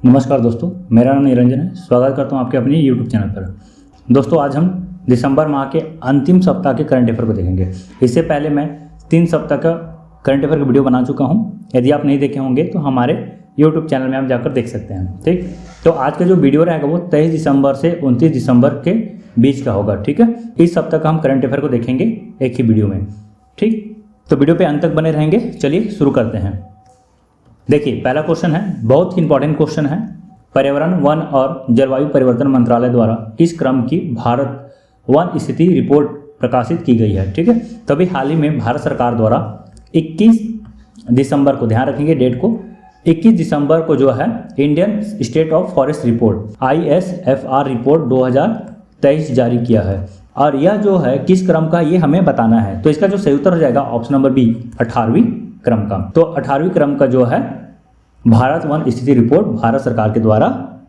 नमस्कार दोस्तों, मेरा नाम निरंजन है। स्वागत करता हूं आपके अपने YouTube चैनल पर। दोस्तों, आज हम दिसंबर माह के अंतिम सप्ताह के करंट अफेयर को देखेंगे। इससे पहले मैं 3 सप्ताह का करंट अफेयर का वीडियो बना चुका हूं। यदि आप नहीं देखे होंगे तो हमारे YouTube चैनल में आप जाकर देख सकते हैं। ठीक, तो आज का जो वीडियो रहेगा वो 23 दिसंबर से 29 दिसंबर के बीच का होगा। ठीक है, इस सप्ताह का हम करंट अफेयर को देखेंगे एक ही वीडियो में। ठीक, तो वीडियो पे अंत तक बने रहेंगे। चलिए शुरू करते हैं। देखिए, पहला क्वेश्चन है, बहुत ही इंपॉर्टेंट क्वेश्चन है। पर्यावरण, वन और जलवायु परिवर्तन मंत्रालय द्वारा किस क्रम की भारत वन स्थिति रिपोर्ट प्रकाशित की गई है? ठीक है, तभी हाल ही में भारत सरकार द्वारा 21 दिसंबर को, ध्यान रखेंगे डेट को, 21 दिसंबर को जो है Indian state of forest report ISFR report 2023 जारी किया है। और यह जो है किस क्रम का, ये हमें बताना है। तो इसका जो सही उत्तर हो जाएगा ऑप्शन नंबर बी, 18वीं क्रम का। तो 18वीं क्रम का जो है भारत वन स्थिति रिपोर्ट भारत सरकार के द्वारा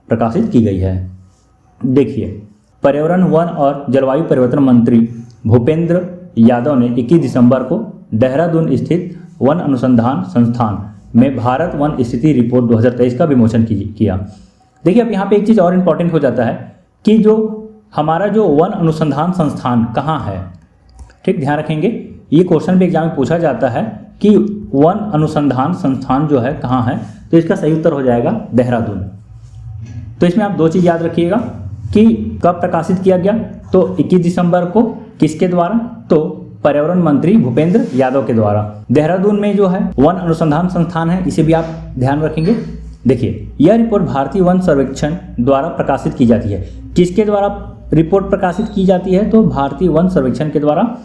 प्रकाशित की गई है। देखिए, पर्यावरण, वन और जलवायु परिवर्तन मंत्री भूपेंद्र यादव ने 21 दिसंबर को देहरादून स्थित वन अनुसंधान संस्थान में भारत वन स्थिति रिपोर्ट 2023 का विमोचन किया। देखिए, अब यहाँ पे एक चीज़ और इम्पॉर्टेंट हो जाता है कि जो हमारा जो वन अनुसंधान संस्थान कहाँ है। ठीक, ध्यान रखेंगे, ये क्वेश्चन भी एग्जाम में पूछा जाता है कि वन अनुसंधान संस्थान जो है कहाँ है। तो इसका सही उत्तर हो जाएगा देहरादून। तो इसमें आप दो चीज़ याद रखिएगा कि कब प्रकाशित किया गया। तो 21 दिसंबर को किसके द्वारा? तो पर्यावरण मंत्री भूपेंद्र यादव के द्वारा। देहरादून में जो है वन अनुसंधान संस्थान है, इसे भी आप ध्यान रखेंगे। देखिए, यह रिपोर्ट भारतीय वन सर्वेक्षण द्वारा प्रकाशित की जाती है। किसके द्वारा रिपोर्ट प्रकाशित की जाती है? तो भारतीय वन सर्वेक्षण के द्वारा,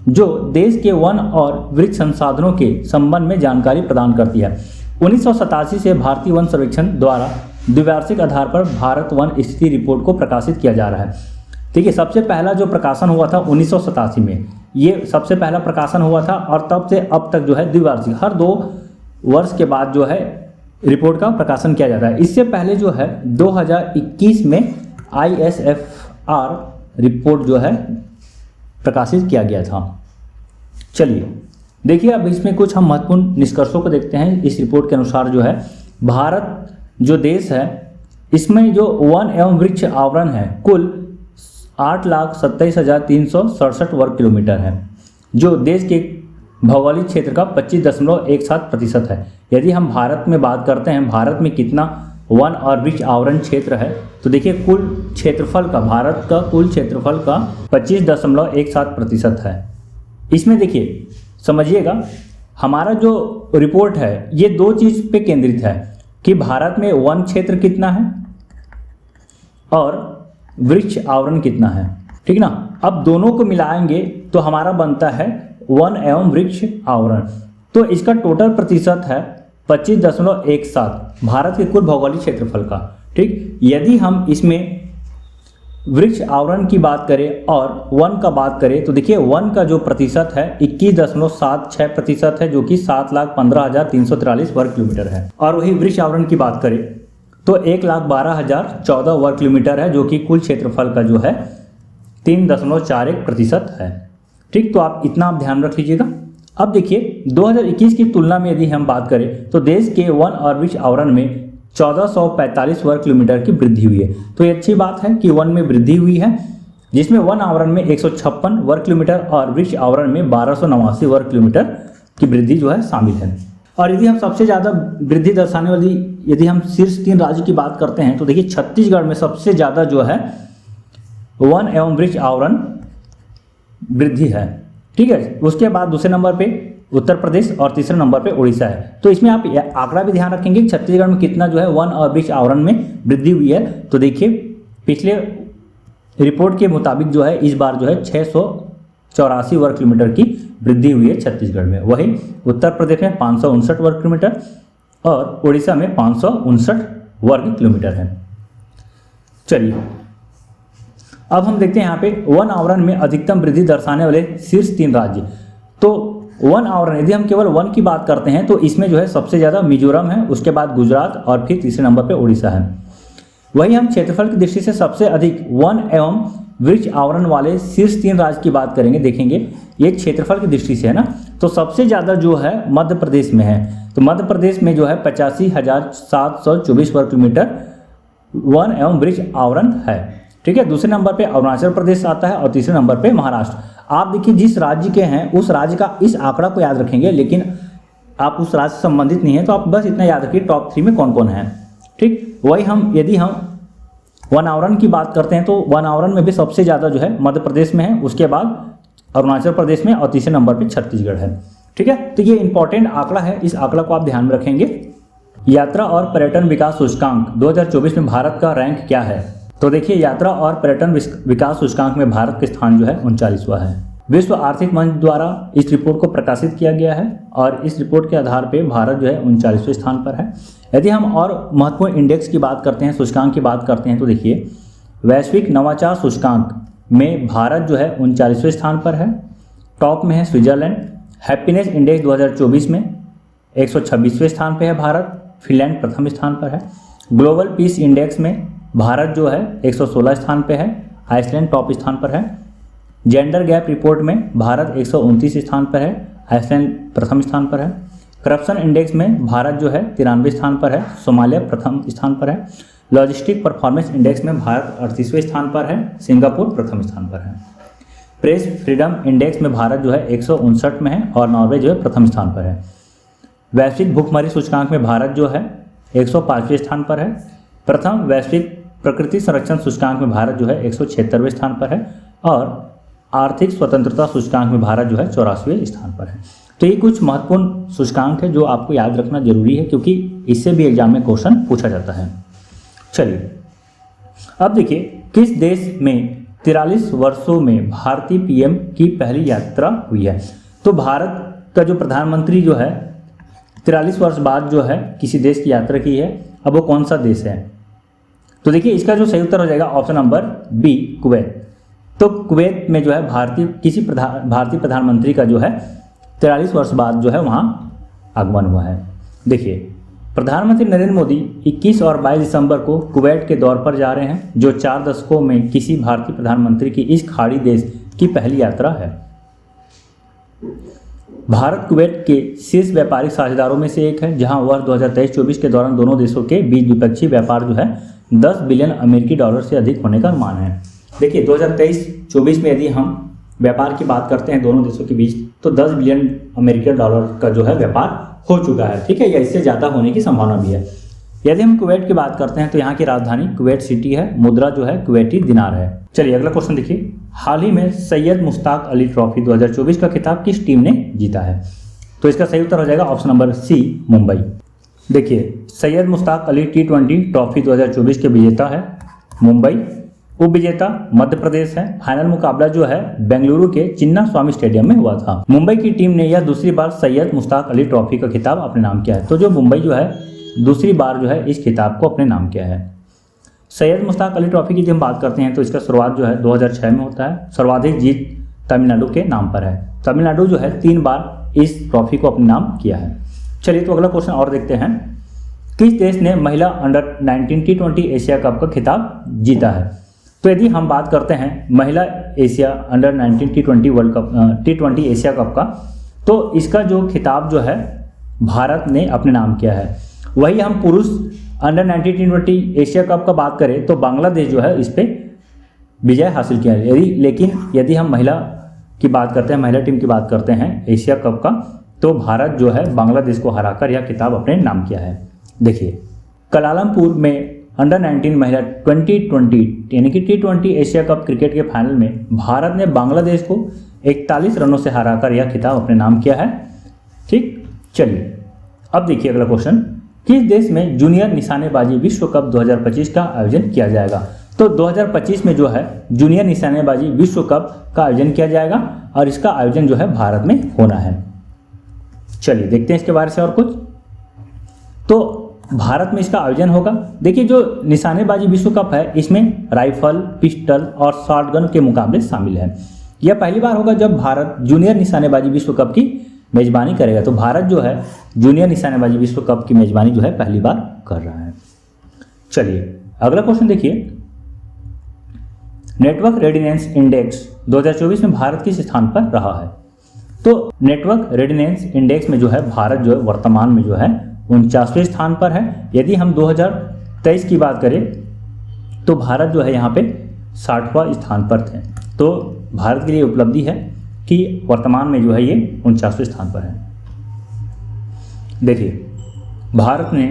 जो देश के वन और वृक्ष संसाधनों के संबंध में जानकारी प्रदान करती है। 1987 से भारतीय वन सर्वेक्षण द्वारा द्विवार्षिक आधार पर भारत वन स्थिति रिपोर्ट को प्रकाशित किया जा रहा है। ठीक है, सबसे पहला जो प्रकाशन हुआ था 1987 में, ये सबसे पहला प्रकाशन हुआ था। और तब से अब तक जो है द्विवार्षिक, हर 2 वर्ष के बाद जो है रिपोर्ट का प्रकाशन किया जाता है। इससे पहले जो है 2021 में ISFR रिपोर्ट जो है प्रकाशित किया गया था। चलिए देखिए, अब इसमें कुछ हम महत्वपूर्ण निष्कर्षों को देखते हैं। इस रिपोर्ट के अनुसार जो है भारत जो देश है, इसमें जो वन एवं वृक्ष आवरण है कुल 8,27,367 वर्ग किलोमीटर है, जो देश के भौगोलिक क्षेत्र का 25.17% है। यदि हम भारत में बात करते हैं, भारत में कितना वन और वृक्ष आवरण क्षेत्र है, तो देखिए कुल क्षेत्रफल का, भारत का कुल क्षेत्रफल का 25.17% है। इसमें देखिए समझिएगा, हमारा जो रिपोर्ट है ये 2 चीज़ पे केंद्रित है कि भारत में वन क्षेत्र कितना है और वृक्ष आवरण कितना है। ठीक ना, अब दोनों को मिलाएंगे तो हमारा बनता है वन एवं वृक्ष आवरण। तो इसका टोटल प्रतिशत है 25.17 भारत के कुल भौगोलिक क्षेत्रफल का। ठीक, यदि हम इसमें वृक्ष आवरण की बात करें और वन का बात करें, तो देखिए वन का जो प्रतिशत है 21.76% है, जो कि 7,15,343 वर्ग किलोमीटर है। और वही वृक्ष आवरण की बात करें तो 1,12,014 वर्ग किलोमीटर है, जो कि कुल क्षेत्रफल का जो है 3.41% है। ठीक, तो आप इतना आप ध्यान रख लीजिएगा। अब देखिए 2021 की तुलना में यदि हम बात करें तो देश के वन और वृक्ष आवरण में 1445 वर्ग किलोमीटर की वृद्धि हुई है। तो ये अच्छी बात है कि वन में वृद्धि हुई है, जिसमें वन आवरण में 156 वर्ग किलोमीटर और वृक्ष आवरण में 1289 वर्ग किलोमीटर की वृद्धि जो है शामिल है। और यदि हम सबसे ज़्यादा वृद्धि दर्शाने वाली, यदि हम शीर्ष 3 राज्य की बात करते हैं, तो देखिए छत्तीसगढ़ में सबसे ज़्यादा जो है वन एवं वृक्ष आवरण वृद्धि है। ठीक है, उसके बाद दूसरे नंबर पे उत्तर प्रदेश और तीसरे नंबर पे उड़ीसा है। तो इसमें आप आंकड़ा भी ध्यान रखेंगे कि छत्तीसगढ़ में कितना जो है वन और वृक्ष आवरण में वृद्धि हुई है। तो देखिए पिछले रिपोर्ट के मुताबिक जो है इस बार जो है 684 वर्ग किलोमीटर की वृद्धि हुई है छत्तीसगढ़ में। वहीं उत्तर प्रदेश में 559 वर्ग किलोमीटर और उड़ीसा में 559 वर्ग किलोमीटर है। चलिए अब हम देखते हैं यहाँ पे वन आवरण में अधिकतम वृद्धि दर्शाने वाले शीर्ष 3 राज्य। तो वन आवरण, यदि हम केवल वन की बात करते हैं तो इसमें जो है सबसे ज़्यादा मिजोरम है, उसके बाद गुजरात और फिर तीसरे नंबर पे उड़ीसा है। वहीं हम क्षेत्रफल की दृष्टि से सबसे अधिक वन एवं वृक्ष आवरण वाले शीर्ष 3 राज्य की बात करेंगे, देखेंगे ये क्षेत्रफल की दृष्टि से है ना, तो सबसे ज़्यादा जो है मध्य प्रदेश में है। तो मध्य प्रदेश में जो है 85,724 वर्ग किलोमीटर वन एवं वृक्ष आवरण है। ठीक है, दूसरे नंबर पे अरुणाचल प्रदेश आता है और तीसरे नंबर पे महाराष्ट्र। आप देखिए जिस राज्य के हैं उस राज्य का इस आंकड़ा को याद रखेंगे, लेकिन आप उस राज्य से संबंधित नहीं है तो आप बस इतना याद रखिए टॉप 3 में कौन कौन है। ठीक, वही यदि हम वन आवरण की बात करते हैं तो वन आवरण में भी सबसे ज़्यादा जो है मध्य प्रदेश में है, उसके बाद अरुणाचल प्रदेश में और तीसरे नंबर पे छत्तीसगढ़ है। ठीक है, तो ये इंपॉर्टेंट आंकड़ा है, इस आंकड़ा को आप ध्यान में रखेंगे। यात्रा और पर्यटन विकास सूचकांक 2024 में भारत का रैंक क्या है? तो देखिए यात्रा और पर्यटन विकास सूचकांक में भारत का स्थान जो है 39वां है। विश्व आर्थिक मंच द्वारा इस रिपोर्ट को प्रकाशित किया गया है और इस रिपोर्ट के आधार पर भारत जो है 39वें स्थान पर है। यदि हम और महत्वपूर्ण इंडेक्स की बात करते हैं, सूचकांक की बात करते हैं, तो देखिए वैश्विक नवाचार सूचकांक में भारत जो है 39वें स्थान पर है। टॉप में है स्विट्जरलैंड। हैप्पीनेस इंडेक्स 2024 में 126वें स्थान पर है भारत। फिनलैंड प्रथम स्थान पर है। ग्लोबल पीस इंडेक्स में भारत जो है 116 स्थान पर है। आइसलैंड टॉप स्थान पर है। जेंडर गैप रिपोर्ट में भारत 129 स्थान पर है। आइसलैंड प्रथम स्थान पर है। करप्शन इंडेक्स में भारत जो है 93वें स्थान पर है। सोमालिया प्रथम स्थान पर है। लॉजिस्टिक परफॉर्मेंस इंडेक्स में भारत 38वें स्थान पर है। सिंगापुर प्रथम स्थान पर है। प्रेस फ्रीडम इंडेक्स में भारत जो है 159 में है और नॉर्वे जो है प्रथम स्थान पर है। वैश्विक भूखमरी सूचकांक में भारत जो है 105वें स्थान पर है। प्रथम वैश्विक प्रकृति संरक्षण सूचकांक में भारत जो है 176वें स्थान पर है और आर्थिक स्वतंत्रता सूचकांक में भारत जो है 84वें स्थान पर है। तो ये कुछ महत्वपूर्ण सूचकांक है जो आपको याद रखना जरूरी है, क्योंकि इससे भी एग्जाम में क्वेश्चन पूछा जाता है। चलिए अब देखिए किस देश में 43 वर्षों में भारतीय पीएम की पहली यात्रा हुई है? तो भारत का जो प्रधानमंत्री जो है 43 वर्ष बाद जो है किसी देश की यात्रा की है। अब वो कौन सा देश है? तो देखिए इसका जो सही उत्तर हो जाएगा ऑप्शन नंबर बी, कुवैत। तो कुवैत में जो है भारतीय प्रधानमंत्री का जो है 43 वर्ष बाद जो है वहाँ आगमन हुआ है। देखिए प्रधानमंत्री नरेंद्र मोदी 21 और 22 दिसंबर को कुवैत के दौर पर जा रहे हैं, जो 4 दशकों में किसी भारतीय प्रधानमंत्री की इस खाड़ी देश की पहली यात्रा है। भारत कुवैत के शीर्ष व्यापारिक साझेदारों में से एक है, जहां वर्ष 2023-24 के दौरान दोनों देशों के बीच द्विपक्षीय व्यापार जो है 10 बिलियन अमेरिकी डॉलर से अधिक होने का अनुमान है। देखिए 2023-24 में यदि हम व्यापार की बात करते हैं दोनों देशों के बीच, तो 10 बिलियन अमेरिकी डॉलर का जो है व्यापार हो चुका है। ठीक है, या इससे ज़्यादा होने की संभावना भी है। यदि हम कुवैत की बात करते हैं तो यहाँ की राजधानी कुवैत सिटी है। मुद्रा जो है कुवैती दिनार है। चलिए अगला क्वेश्चन देखिए, हाल ही में सैयद मुश्ताक अली ट्रॉफी 2024 का खिताब किस टीम ने जीता है? तो इसका सही उत्तर हो जाएगा ऑप्शन नंबर सी, मुंबई। देखिए सैयद मुश्ताक अली T20 ट्रॉफी 2024 के विजेता है मुंबई। उप विजेता मध्य प्रदेश है। फाइनल मुकाबला जो है बेंगलुरु के चिन्ना स्वामी स्टेडियम में हुआ था। मुंबई की टीम ने यह दूसरी बार सैयद मुश्ताक अली ट्रॉफी का खिताब अपने नाम किया है। तो जो मुंबई जो है दूसरी बार जो है इस खिताब को अपने नाम किया है। सैयद मुश्ताक अली ट्रॉफी की जब हम बात करते हैं तो इसका शुरुआत जो है 2006 में होता है। सर्वाधिक जीत तमिलनाडु के नाम पर है। तमिलनाडु जो है 3 बार इस ट्रॉफी को अपने नाम किया है। चलिए तो अगला क्वेश्चन और देखते हैं, किस देश ने महिला अंडर 19 T20 एशिया कप का खिताब जीता है? तो यदि हम बात करते हैं महिला Asia under 19 T20 world cup T20 Asia cup का, तो इसका जो खिताब जो है भारत ने अपने नाम किया है। वही हम पुरुष अंडर 19 T20 एशिया कप का बात करें तो बांग्लादेश जो है इस पे विजय हासिल किया है। लेकिन यदि हम महिला की बात करते हैं, महिला टीम की बात करते हैं एशिया कप का, तो भारत जो है बांग्लादेश को हराकर यह खिताब अपने नाम किया है। देखिए कलालमपुर में अंडर 19 महिला 2020 यानी कि T20 एशिया कप क्रिकेट के फाइनल में भारत ने बांग्लादेश को 41 रनों से हराकर यह खिताब अपने नाम किया है। ठीक, चलिए अब देखिए अगला क्वेश्चन, किस देश में जूनियर निशानेबाजी विश्व कप 2025 का आयोजन किया जाएगा? तो 2025 में जो है जूनियर निशानेबाजी विश्व कप का आयोजन किया जाएगा और इसका आयोजन जो है भारत में होना है। चलिए देखते हैं इसके बारे से और कुछ। तो भारत में इसका आयोजन होगा। देखिए जो निशानेबाजी विश्व कप है इसमें राइफल, पिस्टल और शॉटगन के मुकाबले शामिल है। यह पहली बार होगा जब भारत जूनियर निशानेबाजी विश्व कप की मेजबानी करेगा। तो भारत जो है जूनियर निशानेबाजी विश्व कप की मेजबानी जो है पहली बार कर रहा है। चलिए अगला क्वेश्चन देखिए, नेटवर्क रेडिनेंस इंडेक्स 2024 में भारत किस स्थान पर रहा है? तो नेटवर्क रेडिनेंस इंडेक्स में जो है भारत जो है वर्तमान में जो है 49वें स्थान पर है। यदि हम 2023 की बात करें तो भारत जो है यहाँ पे 60वां स्थान पर थे। तो भारत के लिए उपलब्धि है कि वर्तमान में जो है ये 49वें स्थान पर है। देखिए, भारत ने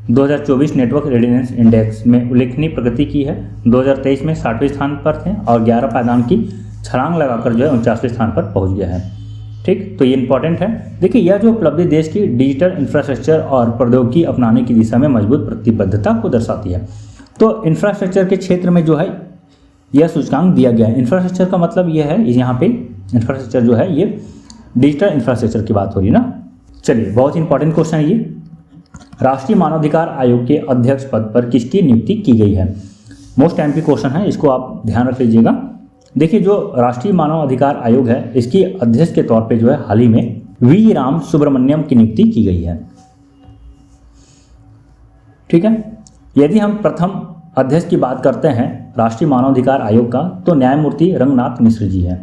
2024 नेटवर्क रेडिनेंस इंडेक्स में उल्लेखनीय प्रगति की है। 2023 में 60वें स्थान पर थे और 11 पायदान की छलांग लगाकर जो है 49वें स्थान पर पहुंच गया है। ठीक, तो ये इंपॉर्टेंट है। देखिए, यह जो उपलब्धि देश की डिजिटल इंफ्रास्ट्रक्चर और प्रौद्योगिकी अपनाने की दिशा में मजबूत प्रतिबद्धता को दर्शाती है। तो इंफ्रास्ट्रक्चर के क्षेत्र में जो है यह सूचकांक दिया गया है। इंफ्रास्ट्रक्चर का मतलब यह है, यहाँ पे इंफ्रास्ट्रक्चर जो है ये डिजिटल इंफ्रास्ट्रक्चर की बात हो रही है ना। चलिए, बहुत इंपॉर्टेंट क्वेश्चन है ये। राष्ट्रीय मानवाधिकार आयोग के अध्यक्ष पद पर किसकी नियुक्ति की गई है? मोस्ट एमपी क्वेश्चन है, इसको आप ध्यान रख लीजिएगा। देखिए, जो राष्ट्रीय मानव अधिकार आयोग है इसकी अध्यक्ष के तौर पे जो है हाल ही में वी राम सुब्रमण्यम की नियुक्ति की गई है। ठीक है, यदि हम प्रथम अध्यक्ष की बात करते हैं राष्ट्रीय मानवाधिकार आयोग का तो न्यायमूर्ति रंगनाथ मिश्र जी है।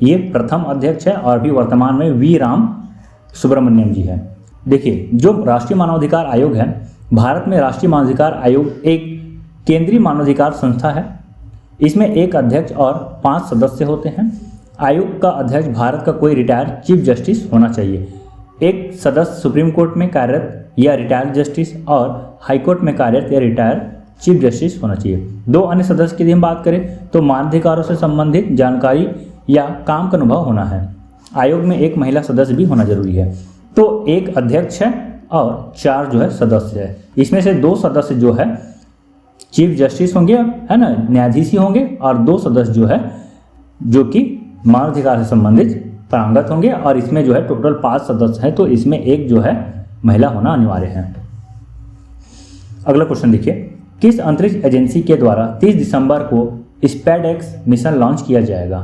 ये प्रथम अध्यक्ष है और भी वर्तमान में वी राम सुब्रमण्यम जी है। देखिए, जो राष्ट्रीय मानवाधिकार आयोग है, भारत में राष्ट्रीय मानवाधिकार आयोग एक केंद्रीय मानवाधिकार संस्था है। इसमें एक अध्यक्ष और 5 सदस्य होते हैं। आयोग का अध्यक्ष भारत का कोई रिटायर्ड चीफ जस्टिस होना चाहिए। एक सदस्य सुप्रीम कोर्ट में कार्यरत या रिटायर्ड जस्टिस और हाई कोर्ट में कार्यरत या रिटायर्ड चीफ जस्टिस होना चाहिए। 2 अन्य सदस्य की यदि हम बात करें तो मानवाधिकारों से संबंधित जानकारी या काम का अनुभव होना है। आयोग में एक महिला सदस्य भी होना जरूरी है। तो एक अध्यक्ष है और 4 जो है सदस्य है। इसमें से 2 सदस्य जो है चीफ जस्टिस होंगे, है ना, न्यायाधीश ही होंगे, और 2 सदस्य जो है जो कि मानवाधिकार से संबंधित पारंगत होंगे। और इसमें जो है टोटल 5 सदस्य हैं, तो इसमें एक जो है महिला होना अनिवार्य है। अगला क्वेश्चन देखिए, किस अंतरिक्ष एजेंसी के द्वारा 30 दिसंबर को स्पेडएक्स मिशन लॉन्च किया जाएगा?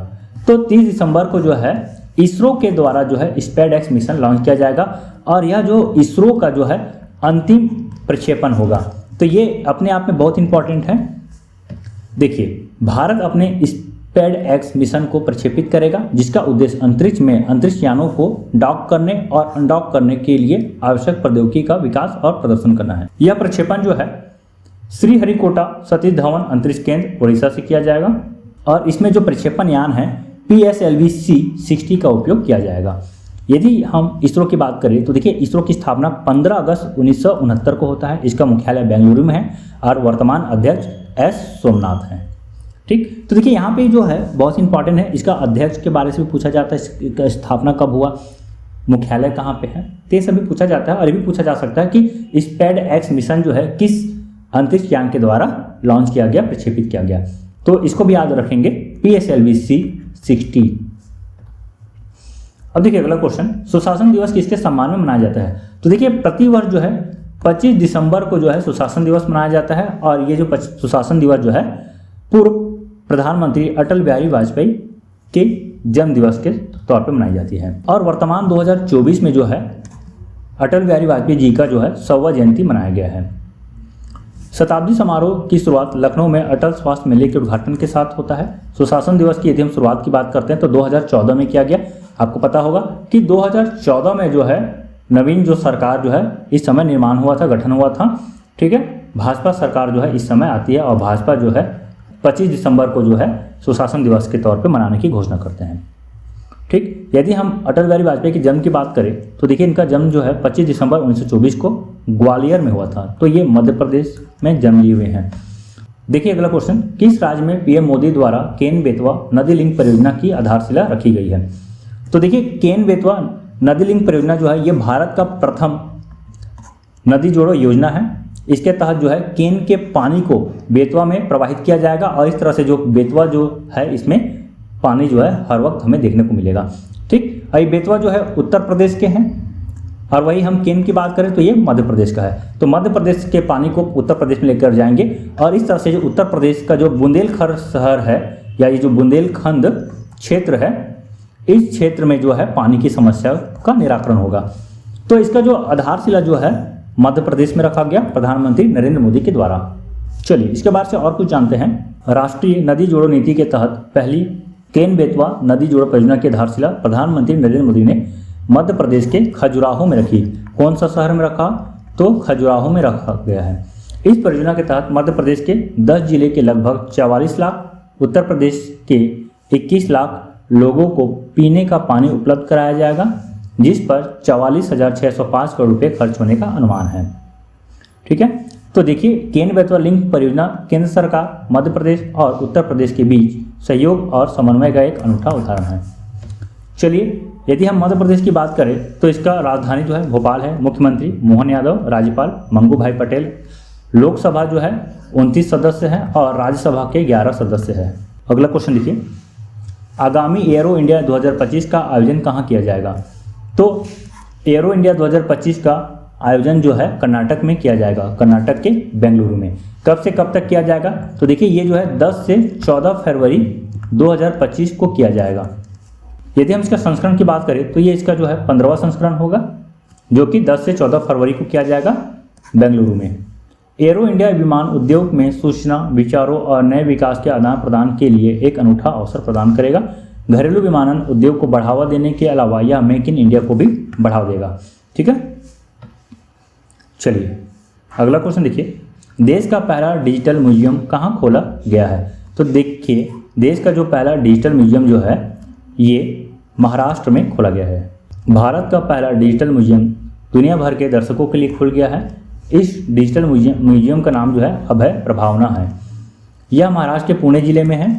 तो 30 दिसंबर को जो है इसरो के द्वारा जो है स्पेडएक्स मिशन लॉन्च किया जाएगा और यह जो इसरो का जो है अंतिम प्रक्षेपण होगा। तो ये अपने आप में बहुत इंपॉर्टेंट है। देखिए, भारत अपने स्पेडएक्स मिशन को प्रक्षेपित करेगा जिसका उद्देश्य अंतरिक्ष में अंतरिक्ष यानों को डॉक करने और अनडॉक करने के लिए आवश्यक प्रौद्योगिकी का विकास और प्रदर्शन करना है। यह प्रक्षेपण जो है श्रीहरिकोटा सतीश धवन अंतरिक्ष केंद्र उड़ीसा से किया जाएगा और इसमें जो प्रक्षेपण यान है PSLV-C60 का उपयोग किया जाएगा। यदि हम इसरो की बात करें तो देखिए, इसरो की स्थापना 15 अगस्त 1969 को होता है। इसका मुख्यालय बेंगलुरु में है और वर्तमान अध्यक्ष S सोमनाथ हैं। ठीक, तो देखिए यहाँ पे जो है बहुत इंपॉर्टेंट है, इसका अध्यक्ष के बारे से भी पूछा जाता है, इसका स्थापना कब हुआ, मुख्यालय कहाँ पे है, तो ये सभी पूछा जाता है। और ये भी पूछा जा सकता है कि स्पेडएक्स मिशन जो है किस अंतरिक्ष यान के द्वारा लॉन्च किया गया, प्रक्षेपित किया गया, तो इसको भी याद रखेंगे, PSLV-C60। अब देखिए अगला क्वेश्चन, सुशासन दिवस किसके सम्मान में मनाया जाता है? तो देखिए, प्रतिवर्ष जो है 25 दिसंबर को जो है सुशासन दिवस मनाया जाता है और ये जो सुशासन दिवस जो है पूर्व प्रधानमंत्री अटल बिहारी वाजपेयी के जन्म दिवस के तौर पर मनाई जाती है। और वर्तमान 2024 में जो है अटल बिहारी वाजपेयी जी का जो है 100वां जयंती मनाया गया है। शताब्दी समारोह की शुरुआत लखनऊ में अटल स्वास्थ्य मेले के उद्घाटन के साथ होता है। सुशासन दिवस की यदि हम शुरुआत की बात करते हैं तो 2014 में किया गया। आपको पता होगा कि 2014 में जो है नवीन जो सरकार जो है इस समय निर्माण हुआ था, गठन हुआ था। ठीक है, भाजपा सरकार जो है इस समय आती है और भाजपा जो है 25 दिसंबर को जो है सुशासन दिवस के तौर पे मनाने की घोषणा करते हैं। ठीक, यदि हम अटल बिहारी वाजपेयी के जन्म की बात करें तो देखिए, इनका जन्म जो है 25 दिसंबर 1924 को ग्वालियर में हुआ था, तो ये मध्य प्रदेश में जन्म लिए हुए हैं। देखिए अगला क्वेश्चन, किस राज्य में पीएम मोदी द्वारा केन बेतवा नदी लिंक परियोजना की आधारशिला रखी गई है? तो देखिए, केन बेतवा नदी लिंक परियोजना जो है ये भारत का प्रथम नदी जोड़ो योजना है। इसके तहत जो है केन के पानी को बेतवा में प्रवाहित किया जाएगा और इस तरह से जो बेतवा जो है इसमें पानी जो है हर वक्त हमें देखने को मिलेगा। ठीक, अभी बेतवा जो है उत्तर प्रदेश के हैं और वही हम केन की बात करें तो ये मध्य प्रदेश का है। तो मध्य प्रदेश के पानी को उत्तर प्रदेश में लेकर जाएंगे और इस तरह से जो उत्तर प्रदेश का जो बुंदेलखंड शहर है या ये जो बुंदेलखंड क्षेत्र है, इस क्षेत्र में जो है पानी की समस्या का निराकरण होगा। तो इसका जो आधारशिला जो है मध्य प्रदेश में रखा गया प्रधानमंत्री नरेंद्र मोदी के द्वारा। चलिए इसके बाद से और कुछ जानते हैं। राष्ट्रीय नदी जोड़ो नीति के तहत पहली केन बेतवा नदी जोड़ परियोजना की आधारशिला प्रधानमंत्री नरेंद्र मोदी ने मध्य प्रदेश के खजुराहो में रखी। कौन सा शहर में रखा? तो खजुराहो में रखा गया है। इस परियोजना के तहत मध्य प्रदेश के 10 जिले के लगभग 44 लाख, उत्तर प्रदेश के 21 लाख लोगों को पीने का पानी उपलब्ध कराया जाएगा, जिस पर 44,605 करोड़ रुपये खर्च होने का अनुमान है। ठीक है, तो देखिए केन बेतवा लिंक परियोजना केंद्र सरकार, मध्य प्रदेश और उत्तर प्रदेश के बीच सहयोग और समन्वय का एक अनूठा उदाहरण है। चलिए, यदि हम मध्य प्रदेश की बात करें तो इसका राजधानी जो है भोपाल है, मुख्यमंत्री मोहन यादव, राज्यपाल मंगू भाई पटेल, लोकसभा जो है 29 सदस्य हैं और राज्यसभा के 11 सदस्य हैं। अगला क्वेश्चन देखिए, आगामी एयरो इंडिया 2025 का आयोजन कहाँ किया जाएगा? तो एयरो इंडिया 2025 का आयोजन जो है कर्नाटक में किया जाएगा, कर्नाटक के बेंगलुरु में। कब से कब तक किया जाएगा? तो देखिए ये जो है 10 से 14 फरवरी 2025 को किया जाएगा। यदि हम इसका संस्करण की बात करें तो ये इसका जो है 15वां संस्करण होगा, जो कि 10 से 14 फरवरी को किया जाएगा बेंगलुरु में। एरो इंडिया विमान उद्योग में सूचना, विचारों और नए विकास के आदान प्रदान के लिए एक अनूठा अवसर प्रदान करेगा। घरेलू विमानन उद्योग को बढ़ावा देने के अलावा यह मेक इन इंडिया को भी बढ़ावा देगा। ठीक है, चलिए अगला क्वेश्चन देखिए, देश का पहला डिजिटल म्यूजियम कहाँ खोला गया है? तो देखिए देश का जो पहला डिजिटल म्यूजियम जो है ये महाराष्ट्र में खोला गया है। भारत का पहला डिजिटल म्यूजियम दुनिया भर के दर्शकों के लिए खुल गया है। इस डिजिटल म्यूजियम का नाम जो है अभय प्रभावना है। यह महाराष्ट्र के पुणे जिले में है,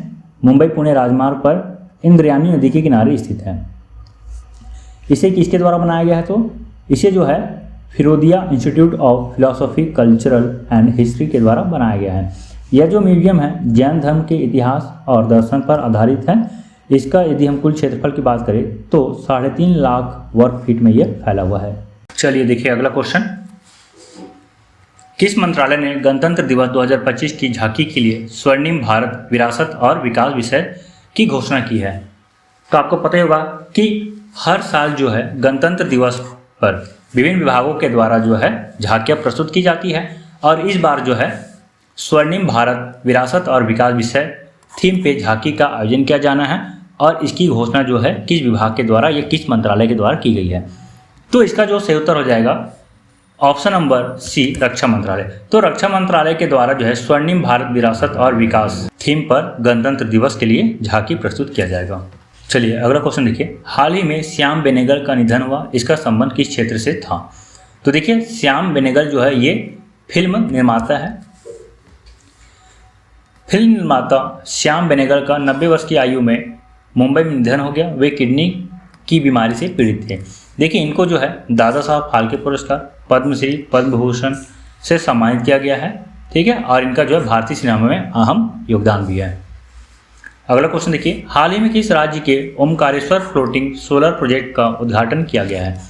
मुंबई पुणे राजमार्ग पर इंद्रायणी नदी के किनारे स्थित है। इसे किसके द्वारा बनाया गया है? तो इसे जो है Firodia institute of philosophy, cultural and history के द्वारा बनाया गया है। यह जो म्यूजियम है जैन धर्म के इतिहास और दर्शन पर आधारित है। इसका यदि हम कुल क्षेत्रफल की बात करें तो 3.5 लाख वर्ग फीट में यह फैला हुआ है। चलिए देखिए अगला क्वेश्चन, किस मंत्रालय ने गणतंत्र दिवस 2025 की झांकी के लिए स्वर्णिम भारत विरासत और विकास विषय की घोषणा की है? तो आपको पता ही होगा कि हर साल जो है गणतंत्र दिवस पर विभिन्न विभागों के द्वारा जो है झांकियाँ प्रस्तुत की जाती है और इस बार जो है स्वर्णिम भारत विरासत और विकास विषय थीम पे झांकी का आयोजन किया जाना है और इसकी घोषणा जो है किस विभाग के द्वारा या किस मंत्रालय के द्वारा की गई है? तो इसका जो सही उत्तर हो जाएगा ऑप्शन नंबर सी, रक्षा मंत्रालय। तो रक्षा मंत्रालय के द्वारा जो है स्वर्णिम भारत विरासत और विकास थीम पर गणतंत्र दिवस के लिए झांकी प्रस्तुत किया जाएगा। चलिए अगला क्वेश्चन देखिए, हाल ही में श्याम बेनेगल का निधन हुआ, इसका संबंध किस क्षेत्र से था? तो देखिए श्याम बेनेगल जो है ये फिल्म निर्माता है। फिल्म निर्माता श्याम बेनेगल का 90 वर्ष की आयु में मुंबई में निधन हो गया। वे किडनी की बीमारी से पीड़ित थे। देखिए इनको जो है दादा साहब फाल्के पुरस्कार, पद्मश्री, पद्म भूषण से सम्मानित किया गया है। ठीक है, और इनका जो है भारतीय सिनेमा में अहम योगदान भी है। अगला क्वेश्चन देखिए, हाल ही में किस राज्य के ओमकारेश्वर फ्लोटिंग सोलर प्रोजेक्ट का उद्घाटन किया गया है?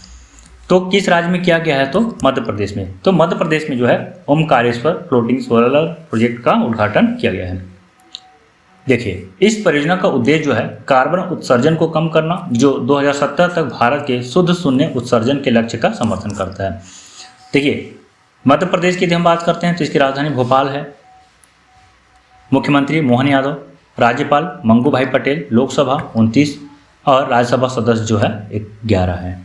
तो किस राज्य में किया गया है? तो मध्य प्रदेश में। तो मध्य प्रदेश में जो है ओमकारेश्वर फ्लोटिंग सोलर प्रोजेक्ट का उद्घाटन किया गया है। देखिए इस परियोजना का उद्देश्य जो है कार्बन उत्सर्जन को कम करना, जो 2070 तक भारत के शुद्ध शून्य उत्सर्जन के लक्ष्य का समर्थन करता है। देखिए मध्य प्रदेश की यदि हम बात करते हैं तो इसकी राजधानी भोपाल है, मुख्यमंत्री मोहन यादव, राज्यपाल मंगू भाई पटेल, लोकसभा 29 और राज्यसभा सदस्य जो है 11 है।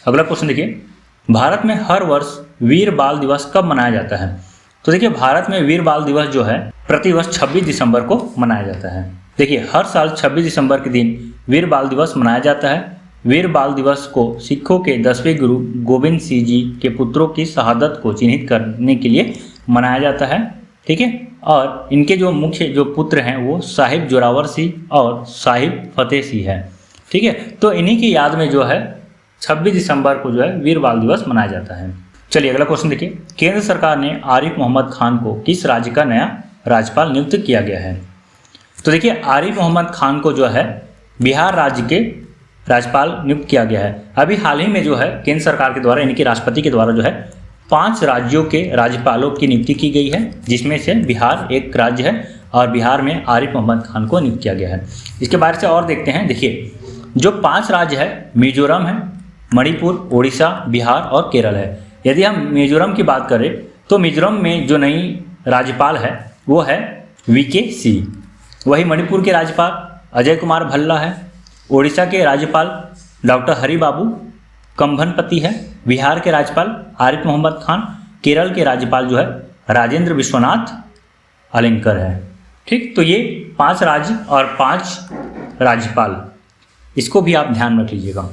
अगला क्वेश्चन देखिए, भारत में हर वर्ष वीर बाल दिवस कब मनाया जाता है? तो देखिए भारत में वीर बाल दिवस जो है प्रतिवर्ष 26 दिसंबर को मनाया जाता है। देखिए हर साल 26 दिसंबर के दिन वीर बाल दिवस मनाया जाता है। वीर बाल दिवस को सिखों के 10वें गुरु गोविंद सिंह जी के पुत्रों की शहादत को चिन्हित करने के लिए मनाया जाता है। ठीक है, और इनके जो मुख्य जो पुत्र हैं वो साहिब जोरावर सिंह और साहिब फतेह सिंह है। ठीक है, तो इन्हीं की याद में जो है 26 दिसंबर को जो है वीर बाल दिवस मनाया जाता है। चलिए अगला क्वेश्चन देखिए, केंद्र सरकार ने आरिफ मोहम्मद खान को किस राज्य का नया राज्यपाल नियुक्त किया गया है? तो देखिए आरिफ मोहम्मद खान को जो है बिहार राज्य के राज्यपाल नियुक्त किया गया है। अभी हाल ही में जो है केंद्र सरकार के द्वारा इनके राष्ट्रपति के द्वारा जो है 5 राज्यों के राज्यपालों की नियुक्ति की गई है, जिसमें से बिहार एक राज्य है और बिहार में आरिफ मोहम्मद खान को नियुक्त किया गया है। इसके बारे से और देखते हैं। देखिए जो 5 राज्य है मिजोरम है, मणिपुर, उड़ीसा, बिहार और केरल है। यदि हम मिजोरम की बात करें तो मिजोरम में जो नई राज्यपाल है वो है वीके सिंह। वही मणिपुर के राज्यपाल अजय कुमार भल्ला है। उड़ीसा के राज्यपाल डॉक्टर हरि बाबू कंभनपति है। बिहार के राज्यपाल आरिफ मोहम्मद खान। केरल के राज्यपाल जो है राजेंद्र विश्वनाथ अलेंकर है। ठीक, तो ये 5 राज्य और 5 राज्यपाल, इसको भी आप ध्यान में रख लीजिएगा।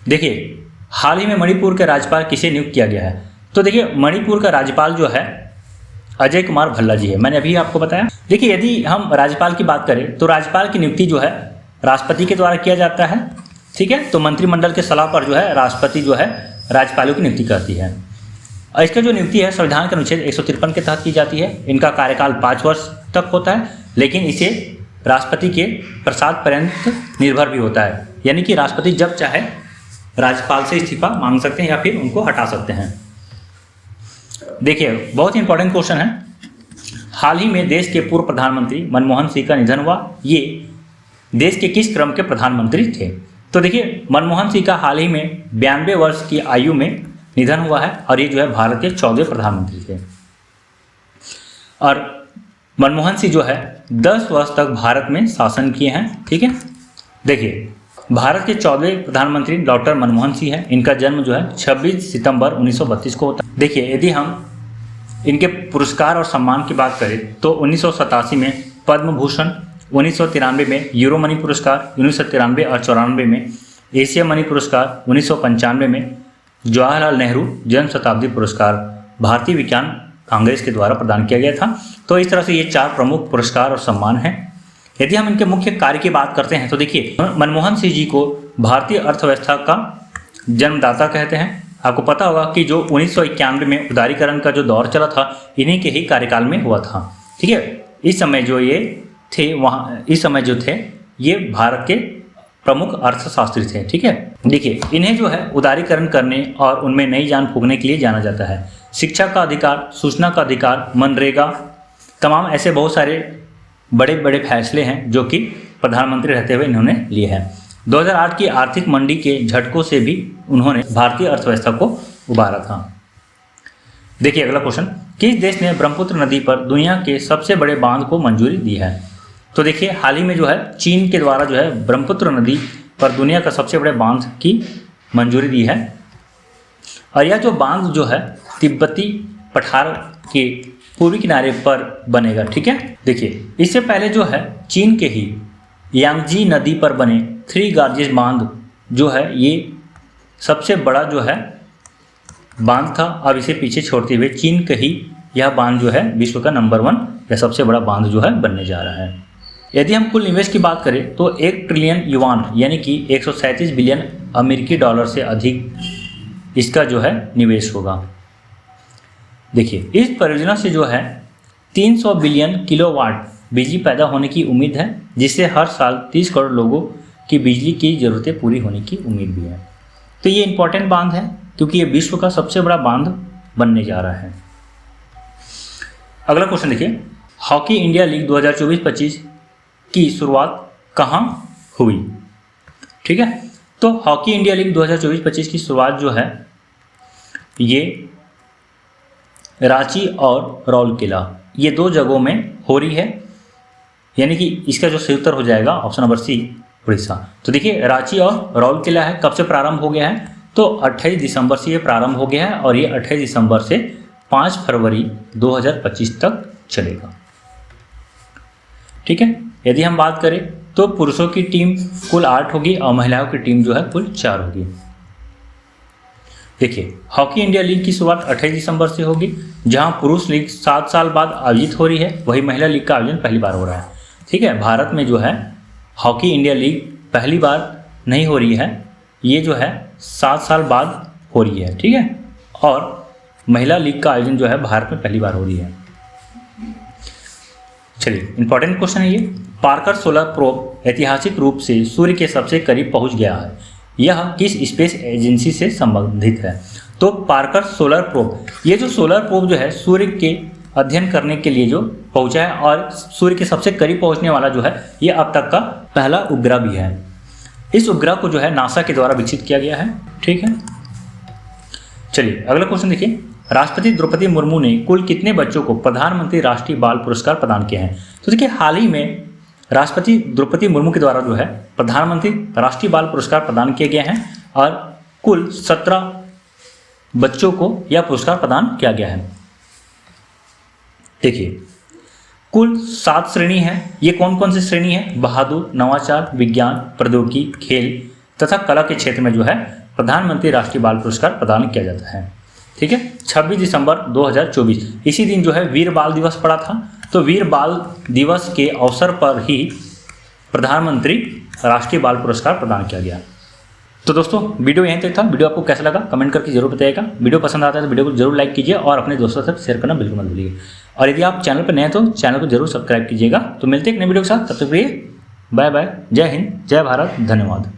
देखिए, हाल ही में मणिपुर के राज्यपाल किसे नियुक्त किया गया है? तो देखिए, मणिपुर का राज्यपाल जो है अजय कुमार भल्ला जी है, मैंने अभी आपको बताया। देखिए, यदि हम राज्यपाल की बात करें तो राज्यपाल की नियुक्ति जो है राष्ट्रपति के द्वारा किया जाता है। ठीक है, तो मंत्रिमंडल के सलाह पर जो है राष्ट्रपति जो है राज्यपालों की नियुक्ति करती है। और इसका जो नियुक्ति है संविधान के अनुच्छेद 153 के तहत की जाती है। इनका कार्यकाल 5 वर्ष तक होता है, लेकिन इसे राष्ट्रपति के प्रसाद पर्यंत निर्भर भी होता है, यानी कि राष्ट्रपति जब चाहे राज्यपाल से इस्तीफा मांग सकते हैं या फिर उनको हटा सकते हैं। देखिए, बहुत ही इंपॉर्टेंट क्वेश्चन है। हाल ही में देश के पूर्व प्रधानमंत्री मनमोहन सिंह का निधन हुआ। ये देश के किस क्रम के प्रधानमंत्री थे? तो देखिए, मनमोहन सिंह का हाल ही में 92 वर्ष की आयु में निधन हुआ है और ये जो है भारत के 14वें प्रधानमंत्री थे। और मनमोहन सिंह जो है 10 वर्ष तक भारत में शासन किए हैं। ठीक है, देखिए, भारत के 14वें प्रधानमंत्री डॉक्टर मनमोहन सिंह है। इनका जन्म जो है 26 सितंबर 1932 को होता है। देखिए, यदि हम इनके पुरस्कार और सम्मान की बात करें तो 1987 में पद्म भूषण, 1993 में यूरो मनी पुरस्कार, 1993 और 94 में एशिया मनी पुरस्कार, 1995 में जवाहरलाल नेहरू जन्म शताब्दी पुरस्कार भारतीय विज्ञान कांग्रेस के द्वारा प्रदान किया गया था। तो इस तरह से ये 4 प्रमुख पुरस्कार और सम्मान हैं। यदि हम इनके मुख्य कार्य की बात करते हैं तो देखिए, मनमोहन सिंह जी को भारतीय अर्थव्यवस्था का जन्मदाता कहते हैं। आपको पता होगा कि जो 1991 में उदारीकरण का जो दौर चला था, इन्हीं के ही कार्यकाल में हुआ था। ठीक है, इस समय जो ये थे इस समय जो थे ये भारत के प्रमुख अर्थशास्त्री थे। ठीक है, देखिए, इन्हें जो है उदारीकरण करने और उनमें नई जान फूंकने के लिए जाना जाता है। शिक्षा का अधिकार, सूचना का अधिकार, मनरेगा, तमाम ऐसे बहुत सारे बड़े बड़े फैसले हैं जो कि प्रधानमंत्री रहते हुए इन्होंने लिए हैं। 2008 की आर्थिक मंदी के झटकों से भी उन्होंने भारतीय अर्थव्यवस्था को उबारा था। देखिए, अगला क्वेश्चन, किस देश ने ब्रह्मपुत्र नदी पर दुनिया के सबसे बड़े बांध को मंजूरी दी है? तो देखिए, हाल ही में जो है चीन के द्वारा जो है ब्रह्मपुत्र नदी पर दुनिया का सबसे बड़े बांध की मंजूरी दी है। और यह जो बांध जो है तिब्बती पठार के पूर्वी किनारे पर बनेगा। ठीक है, देखिए, इससे पहले जो है चीन के ही यांगजी नदी पर बने 3 गॉर्जेस बांध जो है ये सबसे बड़ा जो है बांध था। अब इसे पीछे छोड़ते हुए चीन का ही यह बांध जो है विश्व का नंबर 1 या सबसे बड़ा बांध जो है बनने जा रहा है। यदि हम कुल निवेश की बात करें तो 1 ट्रिलियन युआन यानी कि 137 बिलियन अमेरिकी डॉलर से अधिक इसका जो है निवेश होगा। देखिए, इस परियोजना से जो है 300 बिलियन किलोवाट बिजली पैदा होने की उम्मीद है, जिससे हर साल 30 करोड़ लोगों की बिजली की ज़रूरतें पूरी होने की उम्मीद भी है। तो ये इंपॉर्टेंट बांध है क्योंकि ये विश्व का सबसे बड़ा बांध बनने जा रहा है। अगला क्वेश्चन देखिए, हॉकी इंडिया लीग 2024-25 की शुरुआत कहाँ हुई? ठीक है, तो हॉकी इंडिया लीग 2024-25 की शुरुआत जो है ये रांची और राउरकेला ये 2 जगहों में हो रही है, यानी कि इसका जो सही उत्तर हो जाएगा ऑप्शन नंबर सी, उड़ीसा। तो देखिए, रांची और राउरकेला है। कब से प्रारंभ हो गया है? तो 28 दिसंबर से ये प्रारंभ हो गया है और ये 28 दिसंबर से 5 फरवरी 2025 तक चलेगा। ठीक है, यदि हम बात करें तो पुरुषों की टीम कुल 8 होगी और महिलाओं की टीम जो है कुल 4 होगी। देखिए, हॉकी इंडिया लीग की शुरुआत 28 दिसंबर से होगी, जहां पुरुष लीग 7 साल बाद आयोजित हो रही है, वही महिला लीग का आयोजन पहली बार हो रहा है। ठीक है, भारत में जो है हॉकी इंडिया लीग पहली बार नहीं हो रही है, ये जो है 7 साल बाद हो रही है। ठीक है, और महिला लीग का आयोजन जो है भारत में पहली बार हो रही है। चलिए, इंपॉर्टेंट क्वेश्चन है ये। पार्कर सोलर प्रोब ऐतिहासिक रूप से सूर्य के सबसे करीब पहुंच गया है, यह किस स्पेस एजेंसी से संबंधित है? तो पार्कर सोलर प्रोब, ये जो सोलर प्रोब जो है सूर्य के अध्ययन करने के लिए जो पहुंचा है और सूर्य के सबसे करीब पहुंचने वाला जो है ये अब तक का पहला उपग्रह भी है। इस उपग्रह को जो है नासा के द्वारा विकसित किया गया है। ठीक है, चलिए अगला क्वेश्चन देखिए, राष्ट्रपति द्रौपदी मुर्मू ने कुल कितने बच्चों को प्रधानमंत्री राष्ट्रीय बाल पुरस्कार प्रदान किए हैं? तो देखिए, हाल ही में राष्ट्रपति द्रौपदी मुर्मू के द्वारा जो है प्रधानमंत्री राष्ट्रीय बाल पुरस्कार प्रदान किए गए हैं और कुल 17 बच्चों को यह पुरस्कार प्रदान किया गया है। देखिए, कुल 7 श्रेणी है। ये कौन कौन सी श्रेणी है? बहादुर, नवाचार, विज्ञान, प्रौद्योगिकी, खेल तथा कला के क्षेत्र में जो है प्रधानमंत्री राष्ट्रीय बाल पुरस्कार प्रदान किया जाता है। ठीक है, 26 दिसंबर 2024 इसी दिन जो है वीर बाल दिवस पड़ा था। तो वीर बाल दिवस के अवसर पर ही प्रधानमंत्री राष्ट्रीय बाल पुरस्कार प्रदान किया गया। तो दोस्तों, वीडियो यहीं तक था। वीडियो आपको कैसा लगा कमेंट करके जरूर बताइएगा। वीडियो पसंद आता है तो वीडियो को जरूर लाइक कीजिए और अपने दोस्तों से शेयर करना बिल्कुल मत भूलिए। और यदि आप चैनल पर नए हैं तो चैनल को जरूर सब्सक्राइब कीजिएगा। तो मिलते हैं एक नए वीडियो के साथ, तब तक के लिए बाय बाय। जय हिंद, जय भारत, धन्यवाद।